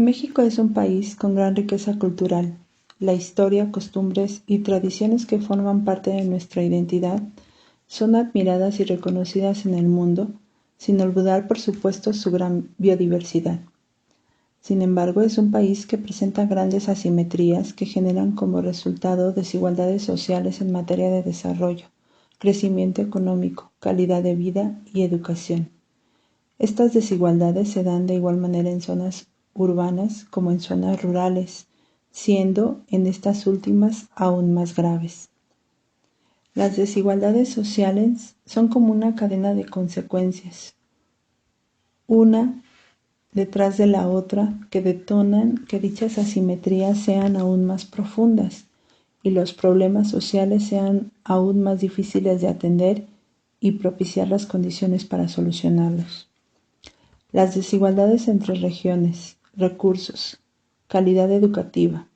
México es un país con gran riqueza cultural. La historia, costumbres y tradiciones que forman parte de nuestra identidad son admiradas y reconocidas en el mundo, sin olvidar por supuesto su gran biodiversidad. Sin embargo, es un país que presenta grandes asimetrías que generan como resultado desigualdades sociales en materia de desarrollo, crecimiento económico, calidad de vida y educación. Estas desigualdades se dan de igual manera en zonas urbanas como en zonas rurales, siendo en estas últimas aún más graves. Las desigualdades sociales son como una cadena de consecuencias, una detrás de la otra, que detonan que dichas asimetrías sean aún más profundas y los problemas sociales sean aún más difíciles de atender y propiciar las condiciones para solucionarlos. Las desigualdades entre regiones, recursos, calidad educativa,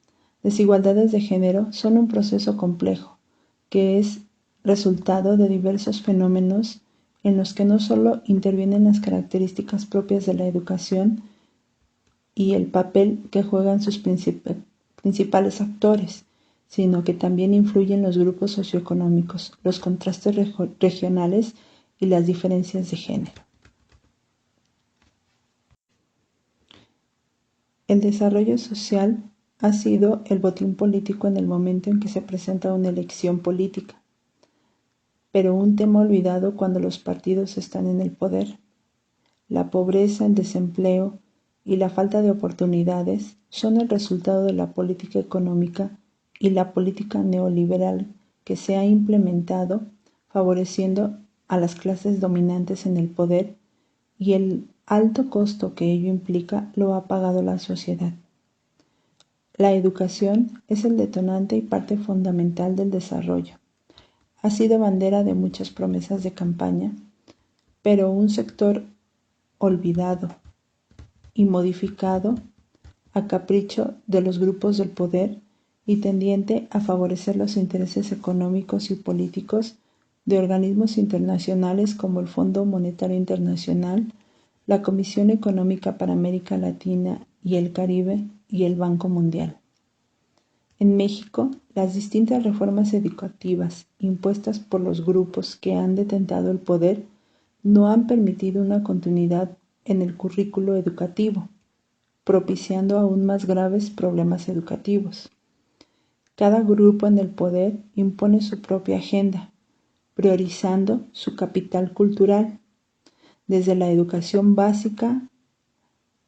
desigualdades de género son un proceso complejo que es resultado de diversos fenómenos en los que no solo intervienen las características propias de la educación y el papel que juegan sus principales actores, sino que también influyen los grupos socioeconómicos, los contrastes regionales y las diferencias de género. El desarrollo social ha sido el botín político en el momento en que se presenta una elección política, pero un tema olvidado cuando los partidos están en el poder. La pobreza, el desempleo y la falta de oportunidades son el resultado de la política económica y la política neoliberal que se ha implementado, favoreciendo a las clases dominantes en el poder, y el alto costo que ello implica lo ha pagado la sociedad. La educación es el detonante y parte fundamental del desarrollo. Ha sido bandera de muchas promesas de campaña, pero un sector olvidado y modificado a capricho de los grupos del poder y tendiente a favorecer los intereses económicos y políticos de organismos internacionales como el Fondo Monetario Internacional, la Comisión Económica para América Latina y el Caribe y el Banco Mundial. En México, las distintas reformas educativas impuestas por los grupos que han detentado el poder no han permitido una continuidad en el currículo educativo, propiciando aún más graves problemas educativos. Cada grupo en el poder impone su propia agenda, priorizando su capital cultural, desde la educación básica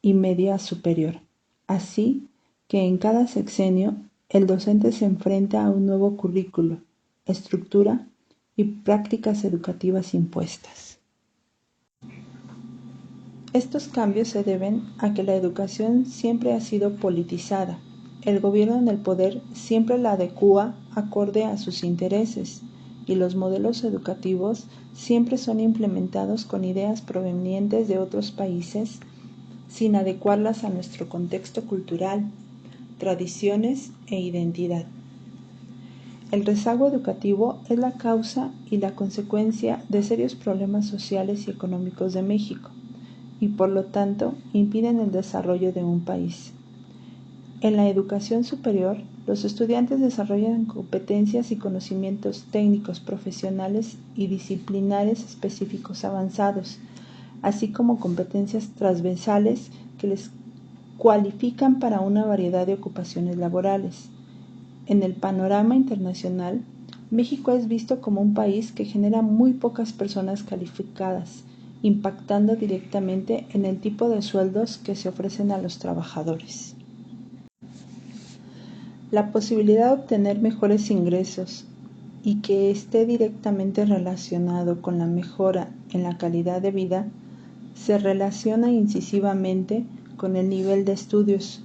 y media superior. Así que en cada sexenio el docente se enfrenta a un nuevo currículo, estructura y prácticas educativas impuestas. Estos cambios se deben a que la educación siempre ha sido politizada. El gobierno en el poder siempre la adecúa acorde a sus intereses y los modelos educativos siempre son implementados con ideas provenientes de otros países sin adecuarlas a nuestro contexto cultural, tradiciones e identidad. El rezago educativo es la causa y la consecuencia de serios problemas sociales y económicos de México y por lo tanto impiden el desarrollo de un país. En la educación superior, los estudiantes desarrollan competencias y conocimientos técnicos, profesionales y disciplinares específicos avanzados, así como competencias transversales que les cualifican para una variedad de ocupaciones laborales. En el panorama internacional, México es visto como un país que genera muy pocas personas calificadas, impactando directamente en el tipo de sueldos que se ofrecen a los trabajadores. La posibilidad de obtener mejores ingresos y que esté directamente relacionado con la mejora en la calidad de vida se relaciona incisivamente con el nivel de estudios.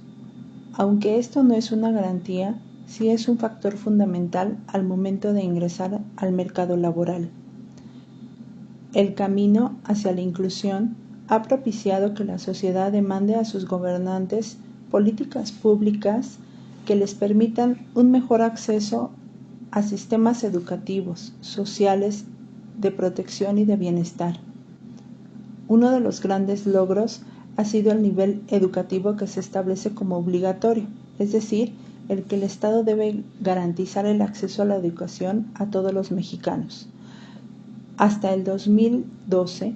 Aunque esto no es una garantía, sí es un factor fundamental al momento de ingresar al mercado laboral. El camino hacia la inclusión ha propiciado que la sociedad demande a sus gobernantes políticas públicas que les permitan un mejor acceso a sistemas educativos, sociales, de protección y de bienestar. Uno de los grandes logros ha sido el nivel educativo que se establece como obligatorio, es decir, el que el Estado debe garantizar el acceso a la educación a todos los mexicanos. Hasta el 2012,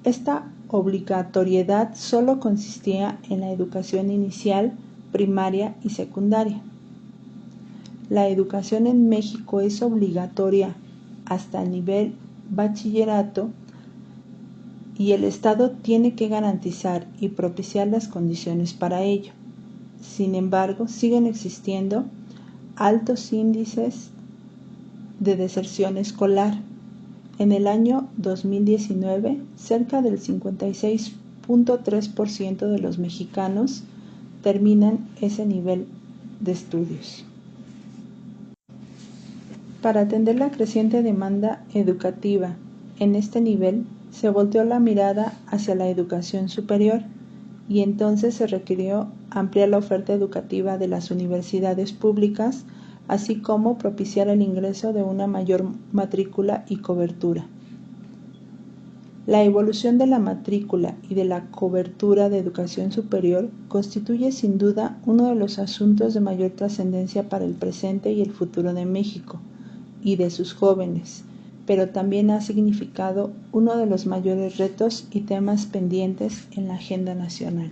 esta obligatoriedad solo consistía en la educación inicial, primaria y secundaria. La educación en México es obligatoria hasta el nivel bachillerato y el Estado tiene que garantizar y propiciar las condiciones para ello. Sin embargo, siguen existiendo altos índices de deserción escolar. En el año 2019, cerca del 56.3% de los mexicanos terminan ese nivel de estudios. Para atender la creciente demanda educativa en este nivel, se volteó la mirada hacia la educación superior y entonces se requirió ampliar la oferta educativa de las universidades públicas, así como propiciar el ingreso de una mayor matrícula y cobertura. La evolución de la matrícula y de la cobertura de educación superior constituye sin duda uno de los asuntos de mayor trascendencia para el presente y el futuro de México y de sus jóvenes, pero también ha significado uno de los mayores retos y temas pendientes en la agenda nacional.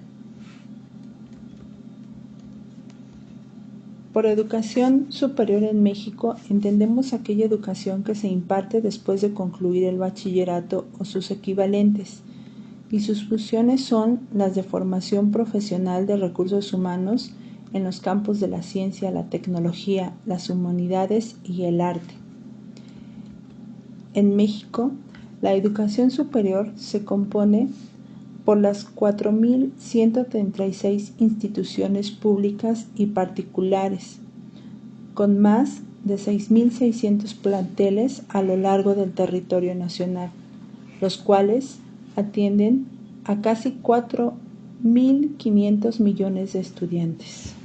Por educación superior en México entendemos aquella educación que se imparte después de concluir el bachillerato o sus equivalentes, y sus funciones son las de formación profesional de recursos humanos en los campos de la ciencia, la tecnología, las humanidades y el arte. En México, la educación superior se compone por las 4.136 instituciones públicas y particulares, con más de 6.600 planteles a lo largo del territorio nacional, los cuales atienden a casi 4.500 millones de estudiantes.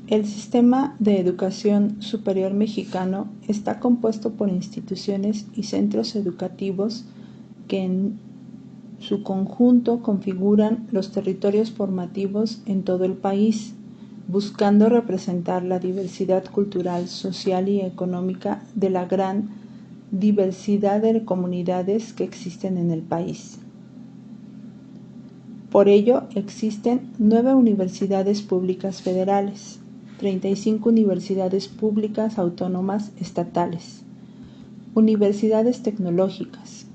El sistema de educación superior mexicano está compuesto por instituciones y centros educativos que en su conjunto configuran los territorios formativos en todo el país, buscando representar la diversidad cultural, social y económica de la gran diversidad de comunidades que existen en el país. Por ello, existen 9 universidades públicas federales, 35 universidades públicas autónomas estatales, universidades tecnológicas,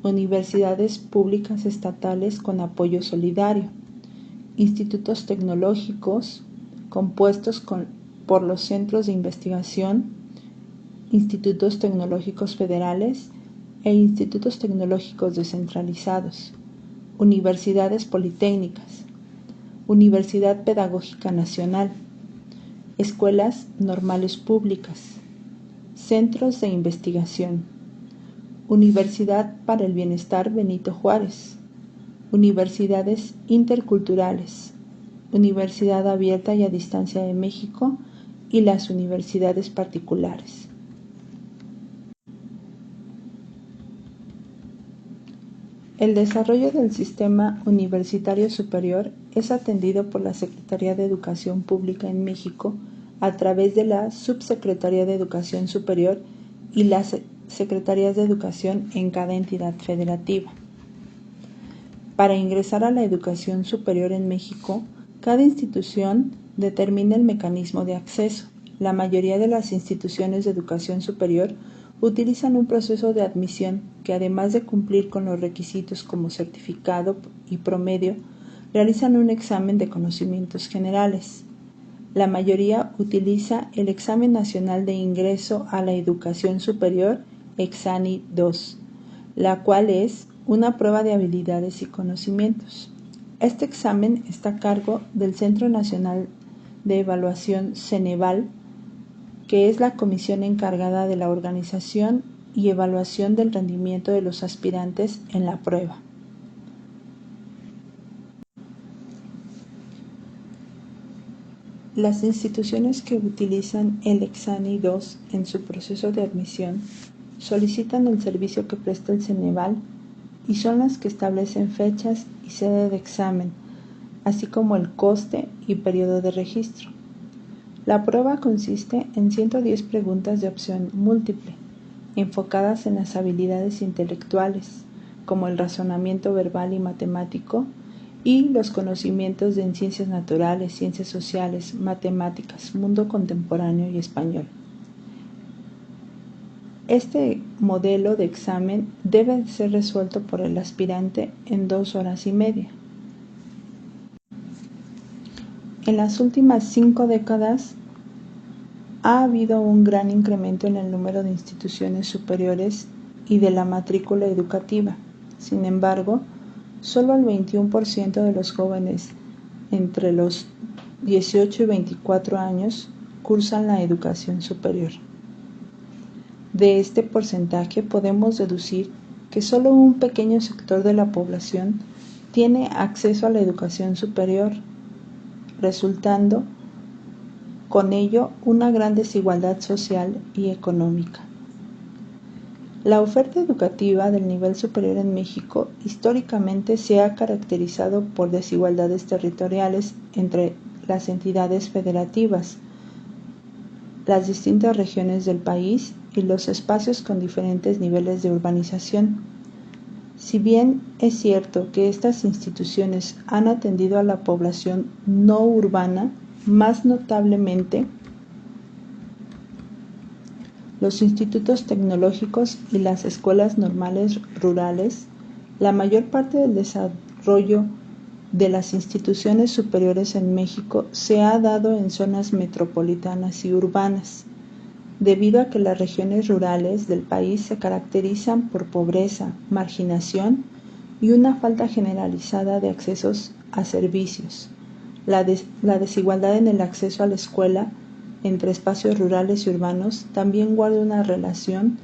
universidades públicas estatales con apoyo solidario, institutos tecnológicos compuestos por los centros de investigación, institutos tecnológicos federales e institutos tecnológicos descentralizados, universidades politécnicas, Universidad Pedagógica Nacional, escuelas normales públicas, centros de investigación, Universidad para el Bienestar Benito Juárez, universidades interculturales, Universidad Abierta y a Distancia de México y las universidades particulares. El desarrollo del sistema universitario superior es atendido por la Secretaría de Educación Pública en México a través de la Subsecretaría de Educación Superior y las Secretarías de Educación en cada entidad federativa. Para ingresar a la educación superior en México, cada institución determina el mecanismo de acceso. La mayoría de las instituciones de educación superior utilizan un proceso de admisión que, además de cumplir con los requisitos como certificado y promedio, realizan un examen de conocimientos generales. La mayoría utiliza el Examen Nacional de Ingreso a la Educación Superior, Exani II, la cual es una prueba de habilidades y conocimientos. Este examen está a cargo del Centro Nacional de Evaluación Ceneval, que es la comisión encargada de la organización y evaluación del rendimiento de los aspirantes en la prueba. Las instituciones que utilizan el Exani II en su proceso de admisión solicitan el servicio que presta el Ceneval y son las que establecen fechas y sede de examen, así como el coste y periodo de registro. La prueba consiste en 110 preguntas de opción múltiple, enfocadas en las habilidades intelectuales, como el razonamiento verbal y matemático, y los conocimientos en ciencias naturales, ciencias sociales, matemáticas, mundo contemporáneo y español. Este modelo de examen debe ser resuelto por el aspirante en 2 horas y media. En las últimas 5 décadas ha habido un gran incremento en el número de instituciones superiores y de la matrícula educativa. Sin embargo, solo el 21% de los jóvenes entre los 18 y 24 años cursan la educación superior. De este porcentaje podemos deducir que solo un pequeño sector de la población tiene acceso a la educación superior, resultando con ello una gran desigualdad social y económica. La oferta educativa del nivel superior en México históricamente se ha caracterizado por desigualdades territoriales entre las entidades federativas, las distintas regiones del país y los espacios con diferentes niveles de urbanización. Si bien es cierto que estas instituciones han atendido a la población no urbana, más notablemente los institutos tecnológicos y las escuelas normales rurales, la mayor parte del desarrollo de las instituciones superiores en México se ha dado en zonas metropolitanas y urbanas, debido a que las regiones rurales del país se caracterizan por pobreza, marginación y una falta generalizada de accesos a servicios. La desigualdad en el acceso a la escuela entre espacios rurales y urbanos también guarda una relación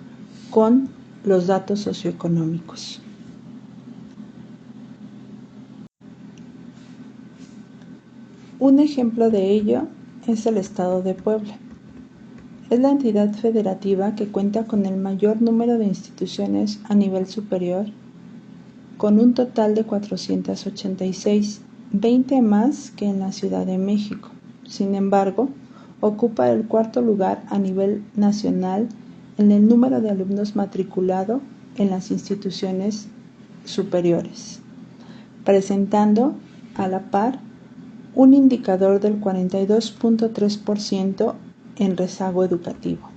con los datos socioeconómicos. Un ejemplo de ello es el Estado de Puebla. Es la entidad federativa que cuenta con el mayor número de instituciones a nivel superior, con un total de 486, 20 más que en la Ciudad de México. Sin embargo, ocupa el 4º lugar a nivel nacional en el número de alumnos matriculado en las instituciones superiores, presentando a la par un indicador del 42.3% en rezago educativo.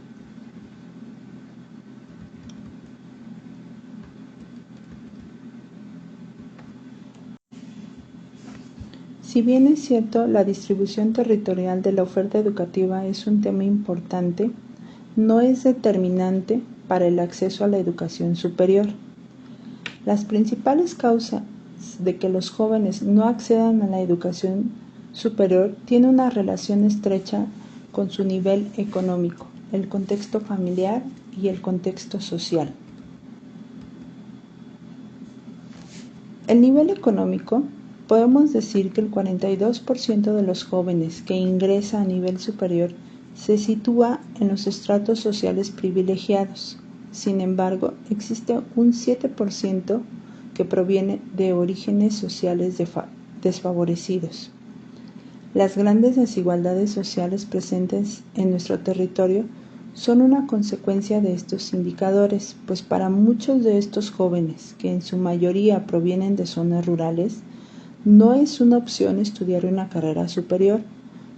Si bien es cierto, la distribución territorial de la oferta educativa es un tema importante, no es determinante para el acceso a la educación superior. Las principales causas de que los jóvenes no accedan a la educación superior tienen una relación estrecha con su nivel económico, el contexto familiar y el contexto social. El nivel económico, podemos decir que el 42% de los jóvenes que ingresa a nivel superior se sitúa en los estratos sociales privilegiados. Sin embargo, existe un 7% que proviene de orígenes sociales desfavorecidos. Las grandes desigualdades sociales presentes en nuestro territorio son una consecuencia de estos indicadores, pues para muchos de estos jóvenes, que en su mayoría provienen de zonas rurales, no es una opción estudiar una carrera superior,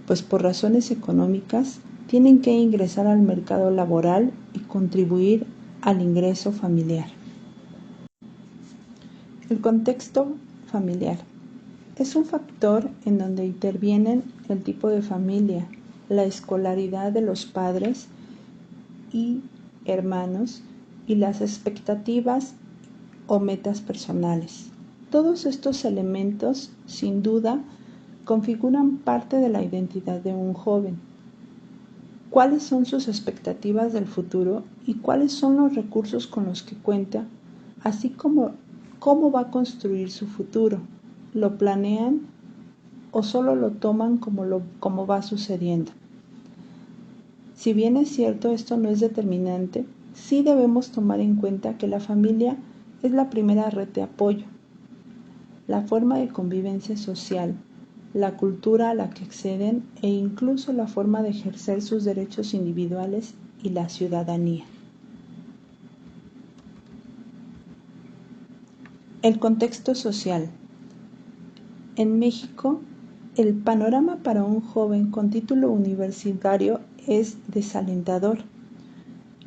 pues por razones económicas tienen que ingresar al mercado laboral y contribuir al ingreso familiar. El contexto familiar es un factor en donde intervienen el tipo de familia, la escolaridad de los padres y hermanos y las expectativas o metas personales. Todos estos elementos, sin duda, configuran parte de la identidad de un joven. ¿Cuáles son sus expectativas del futuro y cuáles son los recursos con los que cuenta, así como cómo va a construir su futuro? ¿Lo planean o solo lo toman como va sucediendo? Si bien es cierto, esto no es determinante, sí debemos tomar en cuenta que la familia es la primera red de apoyo, la forma de convivencia social, la cultura a la que acceden e incluso la forma de ejercer sus derechos individuales y la ciudadanía. El contexto social. En México, el panorama para un joven con título universitario es desalentador.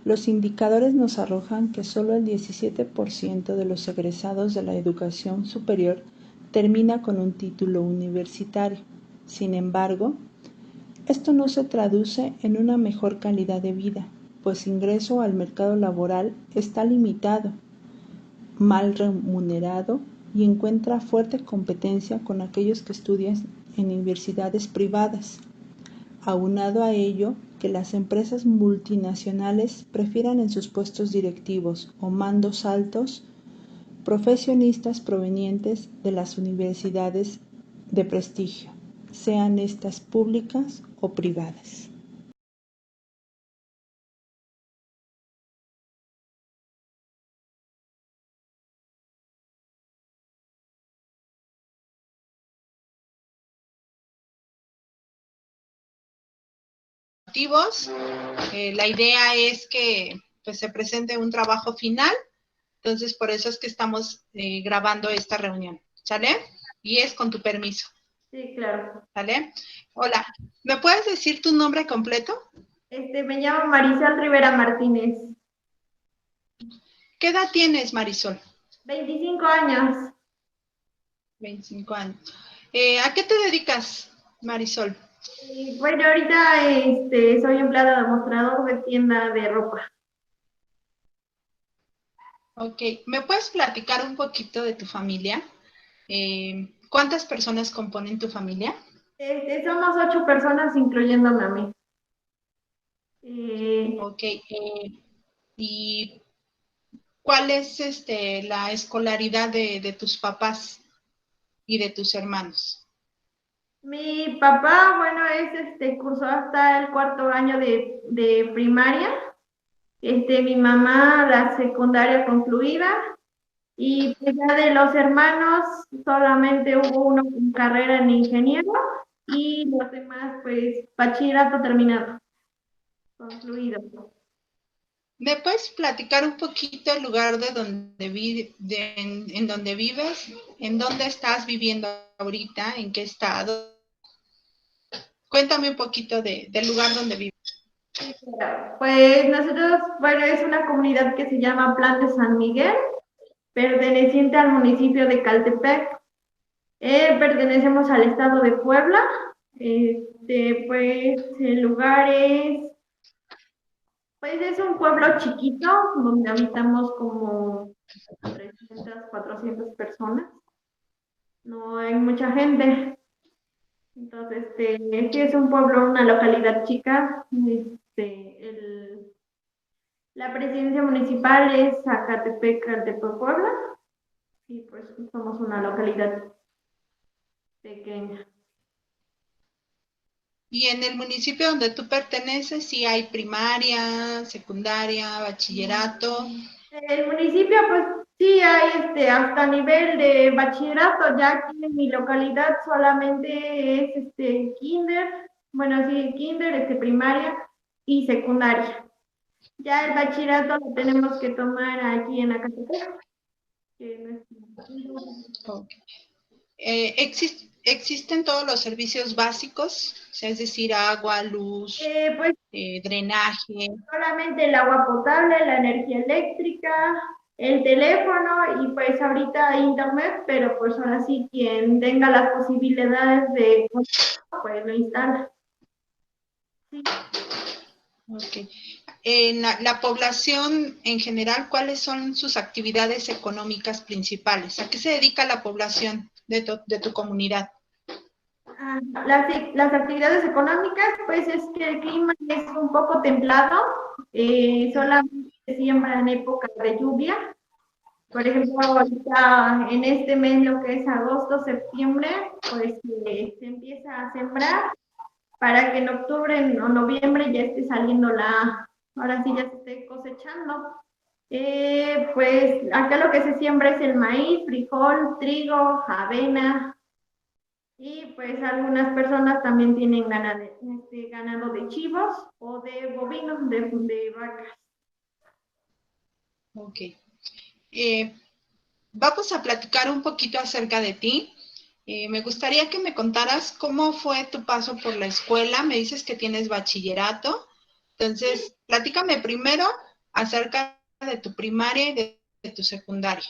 Los indicadores nos arrojan que solo el 17% de los egresados de la educación superior termina con un título universitario. Sin embargo, esto no se traduce en una mejor calidad de vida, pues ingreso al mercado laboral está limitado, mal remunerado y encuentra fuerte competencia con aquellos que estudian en universidades privadas. Aunado a ello, que las empresas multinacionales prefieran en sus puestos directivos o mandos altos profesionistas provenientes de las universidades de prestigio, sean estas públicas o privadas. La idea es que pues, se presente un trabajo final, entonces por eso es que estamos grabando esta reunión, ¿sale? Y es con tu permiso. Sí, claro. ¿Sale? Hola, ¿me puedes decir tu nombre completo? Me llamo Marisol Rivera Martínez. ¿Qué edad tienes, Marisol? 25 años. 25 años. ¿A qué te dedicas, Marisol? Bueno, ahorita soy empleada de mostrador de tienda de ropa. Ok, ¿me puedes platicar un poquito de tu familia? ¿Cuántas personas componen tu familia? Somos 8 personas, incluyéndome a mí. Ok, ¿y cuál es la escolaridad de tus papás y de tus hermanos? Mi papá, bueno, cursó hasta el 4.º de primaria. Mi mamá la secundaria concluida. Y pues ya de los hermanos, solamente hubo uno con carrera en ingeniero y los demás, pues, bachillerato terminado, concluido. ¿Me puedes platicar un poquito el lugar de donde en donde vives? ¿En dónde estás viviendo ahorita? ¿En qué estado? Cuéntame un poquito del lugar donde vives. Sí, claro. Pues nosotros, bueno, es una comunidad que se llama Plan de San Miguel, perteneciente al municipio de Caltepec. Pertenecemos al estado de Puebla. Pues el lugar pues es un pueblo chiquito donde habitamos como 300, 400 personas. No hay mucha gente. Entonces, sí es un pueblo, una localidad chica. La presidencia municipal es Zacatepec, Caltepec, Puebla. Y pues somos una localidad pequeña. Y en el municipio donde tú perteneces, sí hay primaria, secundaria, bachillerato. El municipio, pues sí hay hasta nivel de bachillerato, ya aquí en mi localidad solamente es kinder, bueno, sí, kinder, primaria y secundaria. Ya el bachillerato lo tenemos que tomar aquí en Acatepec. Okay. ¿Existen todos los servicios básicos? O sea, es decir, agua, luz, Pues drenaje. solamente el agua potable, la energía eléctrica, el teléfono y pues ahorita internet, pero pues ahora sí quien tenga las posibilidades de pues lo instala. Sí. Okay. En la población en general, ¿cuáles son sus actividades económicas principales? ¿A qué se dedica la población de tu comunidad? Las actividades económicas, pues es que el clima es un poco templado, solamente se siembra en época de lluvia. Por ejemplo, ahorita en este mes, lo que es agosto, septiembre, pues se empieza a sembrar para que en octubre o noviembre ya esté saliendo ahora sí ya se esté cosechando. Pues acá lo que se siembra es el maíz, frijol, trigo, avena, y pues algunas personas también tienen ganado de chivos o de bovinos, de vacas. Ok. Eh, Vamos a platicar un poquito acerca de ti. Me gustaría que me contaras cómo fue tu paso por la escuela. Me dices que tienes bachillerato. Entonces, platícame primero acerca de tu primaria y de tu secundaria.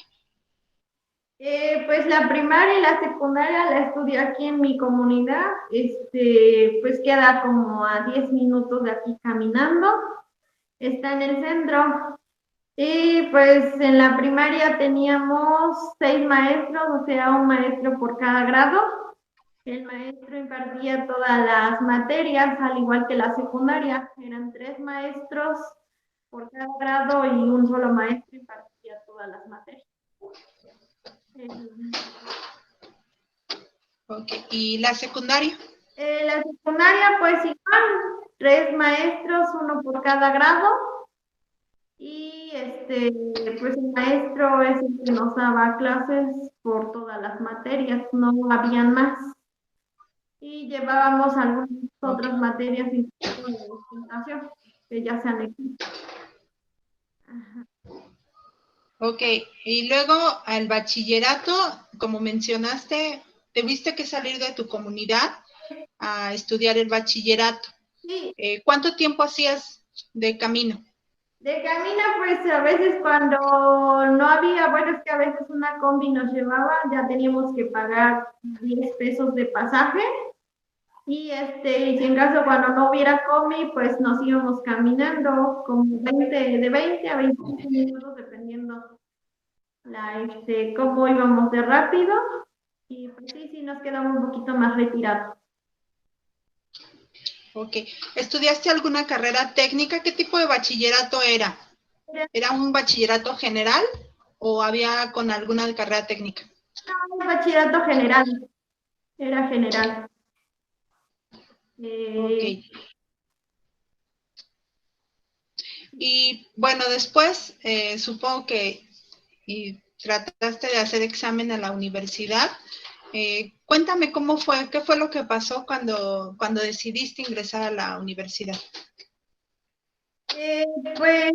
Pues la primaria y la secundaria la estudié aquí en mi comunidad, pues queda como a 10 minutos de aquí caminando, está en el centro. Y pues en la primaria teníamos 6 maestros, o sea, un maestro por cada grado. El maestro impartía todas las materias, al igual que la secundaria. Eran 3 maestros por cada grado y un solo maestro impartía todas las materias. Ok. ¿Y la secundaria? La secundaria, pues igual, 3 maestros, uno por cada grado. Y pues el maestro es el que nos daba clases por todas las materias, no habían más. Y llevábamos algunas Ok. otras materias en de sustentación, que ya se han hecho. Ajá. Ok. Y luego al bachillerato, como mencionaste, tuviste que salir de tu comunidad a estudiar el bachillerato. Sí, ¿Cuánto tiempo hacías de camino? de camino, pues a veces cuando no había, bueno, es que a veces una combi nos llevaba, ya teníamos que pagar 10 pesos de pasaje. Y si en caso cuando no hubiera combi, pues nos íbamos caminando como 20 a 25 minutos, dependiendo cómo íbamos de rápido. Y pues sí, sí nos quedamos un poquito más retirados. Ok. ¿Estudiaste alguna carrera técnica? ¿Qué tipo de bachillerato era? Era ¿Era un bachillerato general o había con alguna carrera técnica? un bachillerato general, era general. Ok. Eh, Y bueno, después supongo que trataste de hacer examen a la universidad. Cuéntame cómo fue, qué fue lo que pasó cuando decidiste ingresar a la universidad. eh, pues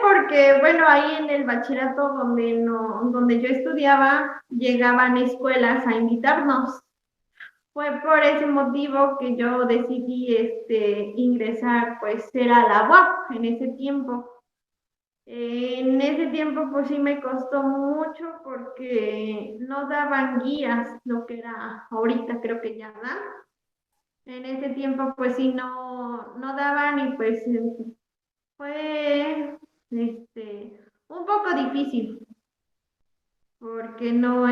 porque, bueno, ahí en el bachillerato donde, no, donde yo estudiaba, llegaban escuelas a invitarnos. Fue por ese motivo que yo decidí ingresar, pues era la UAP en ese tiempo. En ese tiempo pues sí me costó mucho porque no daban guías, lo que era ahorita creo que ya dan. En ese tiempo pues sí no daban y pues fue un poco difícil porque no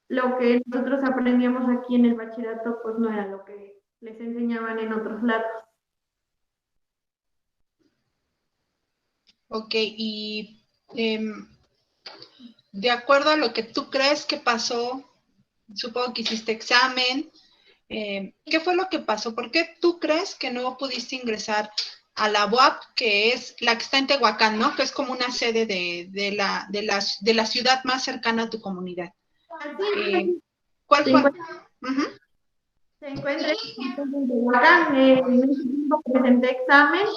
lo que nosotros aprendíamos aquí en el bachillerato pues no era lo que les enseñaban en otros lados. Ok, y de acuerdo a lo que tú crees que pasó, supongo que hiciste examen, ¿qué fue lo que pasó? ¿Por qué tú crees que no pudiste ingresar a la UAP, que es la que está en Tehuacán, ¿no? Que es como una sede de la ciudad más cercana a tu comunidad. Así ¿Cuál se fue? encuentra, Uh-huh. se encuentra en Tehuacán. En ese tiempo presenté examen,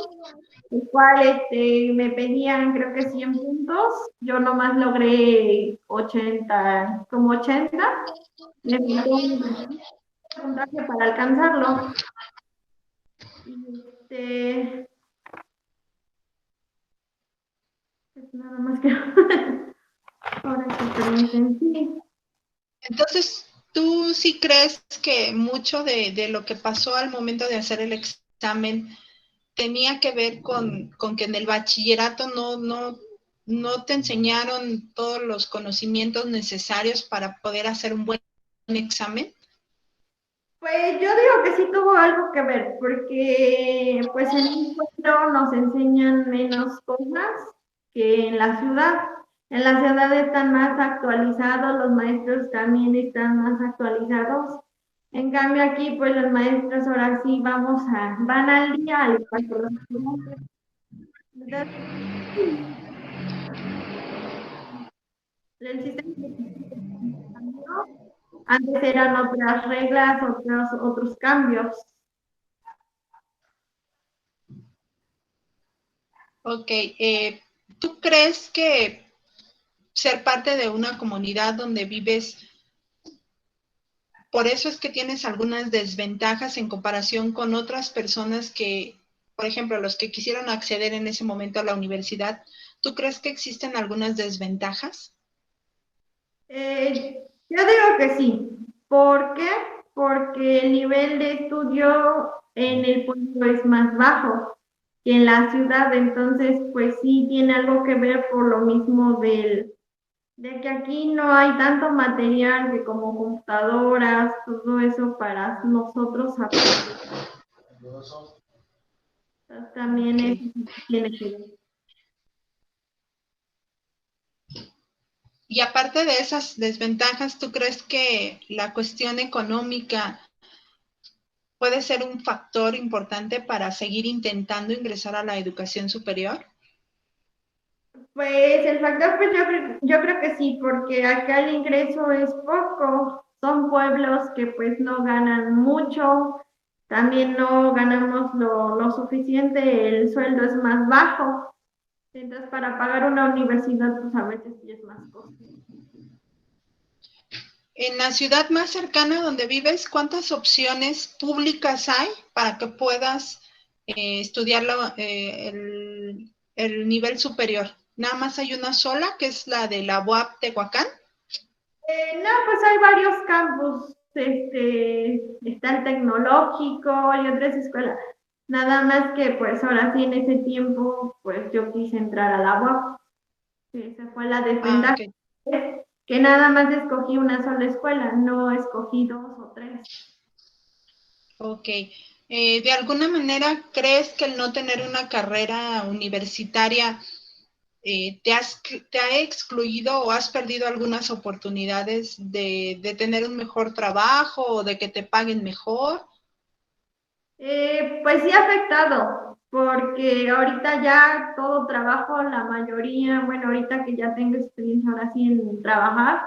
el cual me pedían creo que 100 puntos. Yo nomás logré 80, como 80. Me faltó un puntaje para alcanzarlo. Y pues nada más que ahora que permiten, sí. Entonces, ¿tú sí crees que mucho de lo que pasó al momento de hacer el examen tenía que ver con que en el bachillerato no te enseñaron todos los conocimientos necesarios para poder hacer un buen examen? Pues yo digo que sí tuvo algo que ver, porque pues en un pueblo nos enseñan menos cosas que en la ciudad. En la ciudad están más actualizados, los maestros también están más actualizados En cambio aquí, pues los maestros ahora sí van al día, al igual que los estudiantes. Entonces, el sistema cambió. Antes eran otras reglas, otros cambios. Ok, ¿tú crees que ser parte de una comunidad donde vives, por eso es que tienes algunas desventajas en comparación con otras personas que, por ejemplo, los que quisieron acceder en ese momento a la universidad, ¿tú crees que existen algunas desventajas? Yo digo que sí. ¿Por qué? Porque el nivel de estudio en el pueblo es más bajo que en la ciudad, entonces pues sí tiene algo que ver por lo mismo de que aquí no hay tanto material que como computadoras, todo eso para nosotros aprender. También Ok. eso tiene que ver. Y aparte de esas desventajas, ¿tú crees que la cuestión económica puede ser un factor importante para seguir intentando ingresar a la educación superior? Pues el factor, pues yo creo que sí, porque acá el ingreso es poco. Son pueblos que pues no ganan mucho, también no ganamos lo suficiente, el sueldo es más bajo. Entonces para pagar una universidad pues a veces sí es más costoso. En la ciudad más cercana donde vives, ¿cuántas opciones públicas hay para que puedas estudiar el nivel superior? Nada más hay una sola, que es la de la UAP Tehuacán. No, pues hay varios campus, está el tecnológico y otras escuelas. Nada más que pues ahora sí en ese tiempo pues yo quise entrar a la UAP. Esa fue la Ah, desventaja, ok. que nada más escogí una sola escuela, no escogí dos o tres. Ok. ¿De alguna manera crees que el no tener una carrera universitaria te ha excluido o has perdido algunas oportunidades de tener un mejor trabajo o de que te paguen mejor? Pues sí ha afectado, porque ahorita ya todo trabajo, la mayoría, bueno, ahorita que ya tengo experiencia ahora sí en trabajar,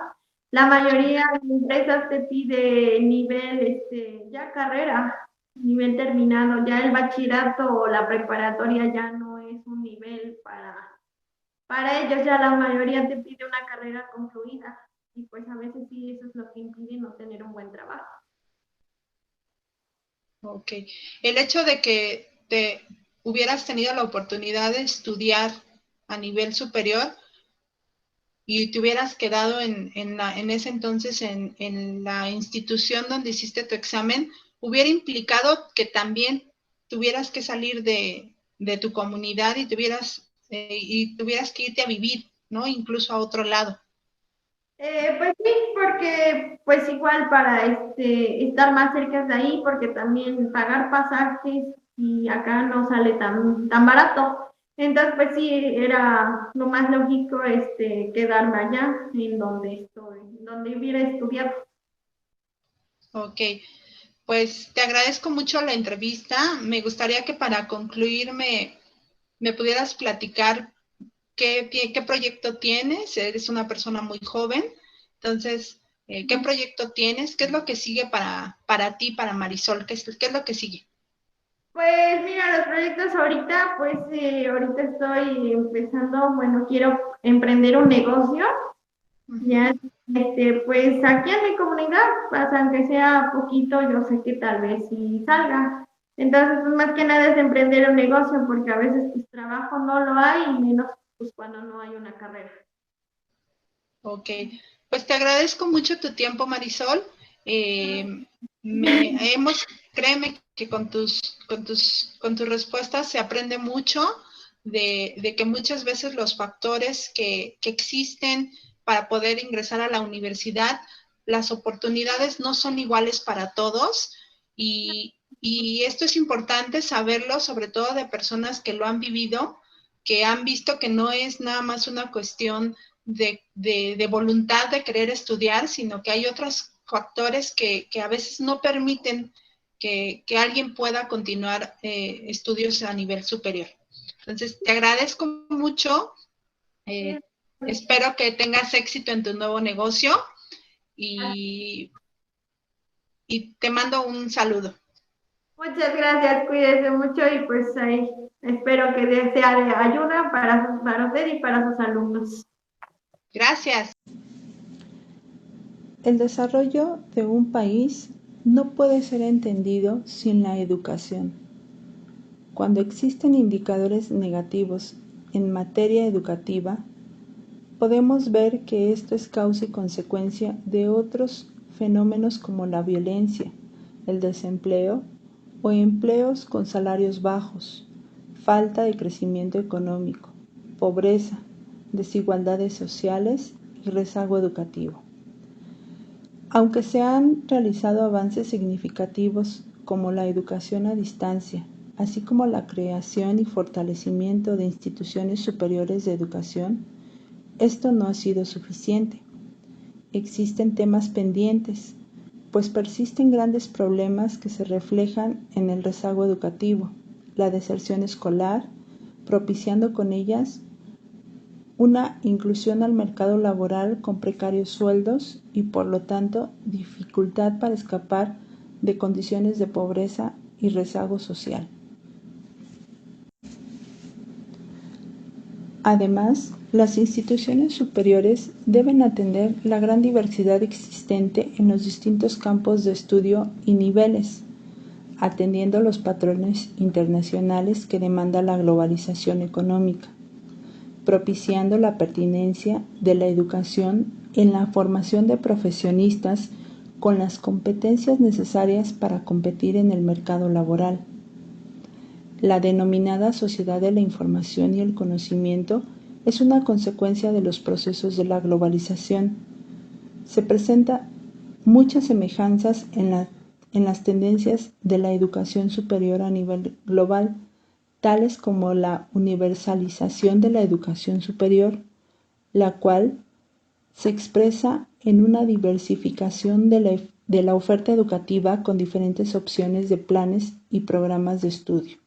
la mayoría de empresas te pide nivel, ya carrera, nivel terminado, ya el bachillerato o la preparatoria ya no es un nivel para ellos, ya la mayoría te pide una carrera concluida, y pues a veces sí eso es lo que impide no tener un buen trabajo. Ok. El hecho de que te hubieras tenido la oportunidad de estudiar a nivel superior y te hubieras quedado en ese entonces en la institución donde hiciste tu examen, hubiera implicado que también tuvieras que salir de tu comunidad y tuvieras que irte a vivir, ¿no? Incluso a otro lado. Pues sí, porque pues igual para estar más cerca de ahí, porque también pagar pasajes y acá no sale tan barato. Entonces, pues sí, era lo más lógico quedarme allá en donde estoy, donde hubiera estudiado. Ok, pues te agradezco mucho la entrevista. Me gustaría que para concluir me pudieras platicar qué proyecto tienes. Eres una persona muy joven, entonces, ¿qué proyecto tienes? ¿Qué es lo que sigue para ti, para Marisol? ¿Qué es lo que sigue? Pues mira, los proyectos ahorita, pues ahorita estoy empezando, bueno, quiero emprender un negocio. Ya, Uh-huh. pues aquí en mi comunidad, pues, aunque sea poquito, yo sé que tal vez sí salga. Entonces, pues, más que nada es emprender un negocio, porque a veces pues trabajo no lo hay, y menos pues cuando no hay una carrera. Ok, pues te agradezco mucho tu tiempo, Marisol. Eh, créeme que con tus respuestas se aprende mucho de que muchas veces los factores que existen para poder ingresar a la universidad, las oportunidades no son iguales para todos y esto es importante saberlo, sobre todo de personas que lo han vivido, que han visto que no es nada más una cuestión de voluntad de querer estudiar, sino que hay factores que a veces no permiten que alguien pueda continuar estudios a nivel superior. Entonces, te agradezco mucho. Espero que tengas éxito en tu nuevo negocio y te mando un saludo. Muchas gracias, cuídese mucho y pues ahí espero que sea de ayuda para usted y para sus alumnos. Gracias. El desarrollo de un país no puede ser entendido sin la educación. Cuando existen indicadores negativos en materia educativa, podemos ver que esto es causa y consecuencia de otros fenómenos como la violencia, el desempleo o empleos con salarios bajos, falta de crecimiento económico, pobreza, desigualdades sociales y rezago educativo. Aunque se han realizado avances significativos como la educación a distancia, así como la creación y fortalecimiento de instituciones superiores de educación, esto no ha sido suficiente. Existen temas pendientes, pues persisten grandes problemas que se reflejan en el rezago educativo, la deserción escolar, propiciando con ellas una inclusión al mercado laboral con precarios sueldos y por lo tanto dificultad para escapar de condiciones de pobreza y rezago social. Además, las instituciones superiores deben atender la gran diversidad existente en los distintos campos de estudio y niveles, atendiendo los patrones internacionales que demanda la globalización económica, propiciando la pertinencia de la educación en la formación de profesionistas con las competencias necesarias para competir en el mercado laboral. La denominada sociedad de la información y el conocimiento es una consecuencia de los procesos de la globalización. Se presentan muchas semejanzas en las tendencias de la educación superior a nivel global, tales como la universalización de la educación superior, la cual se expresa en una diversificación de la oferta educativa con diferentes opciones de planes y programas de estudio.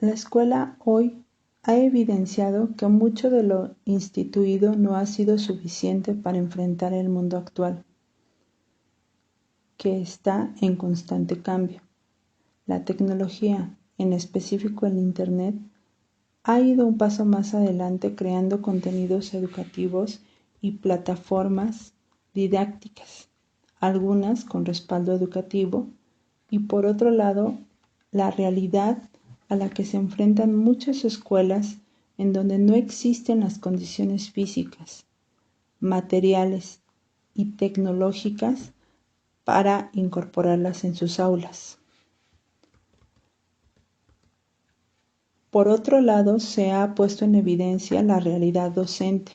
La escuela hoy ha evidenciado que mucho de lo instituido no ha sido suficiente para enfrentar el mundo actual, que está en constante cambio. La tecnología, en específico el Internet, ha ido un paso más adelante creando contenidos educativos y plataformas didácticas, algunas con respaldo educativo, y por otro lado, la realidad a la que se enfrentan muchas escuelas en donde no existen las condiciones físicas, materiales y tecnológicas para incorporarlas en sus aulas. Por otro lado, se ha puesto en evidencia la realidad docente,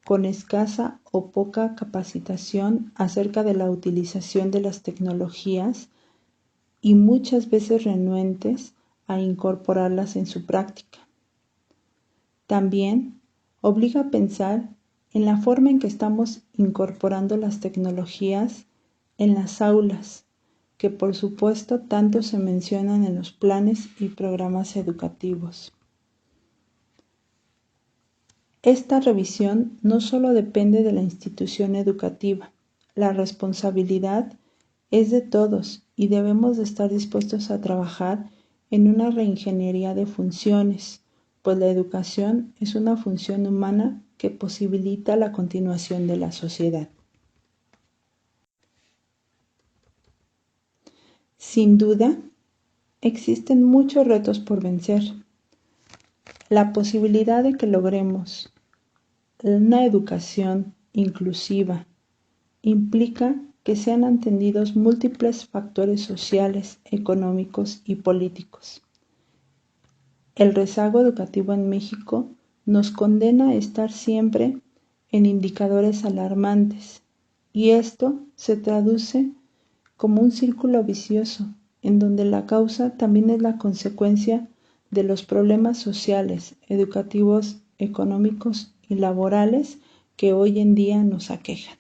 con escasa o poca capacitación acerca de la utilización de las tecnologías y muchas veces renuentes a incorporarlas en su práctica. También obliga a pensar en la forma en que estamos incorporando las tecnologías en las aulas, que por supuesto tanto se mencionan en los planes y programas educativos. Esta revisión no solo depende de la institución educativa, la responsabilidad es de todos y debemos de estar dispuestos a trabajar en una reingeniería de funciones, pues la educación es una función humana que posibilita la continuación de la sociedad. Sin duda, existen muchos retos por vencer. La posibilidad de que logremos una educación inclusiva implica que sean atendidos múltiples factores sociales, económicos y políticos. El rezago educativo en México nos condena a estar siempre en indicadores alarmantes, y esto se traduce como un círculo vicioso, en donde la causa también es la consecuencia de los problemas sociales, educativos, económicos y laborales que hoy en día nos aquejan.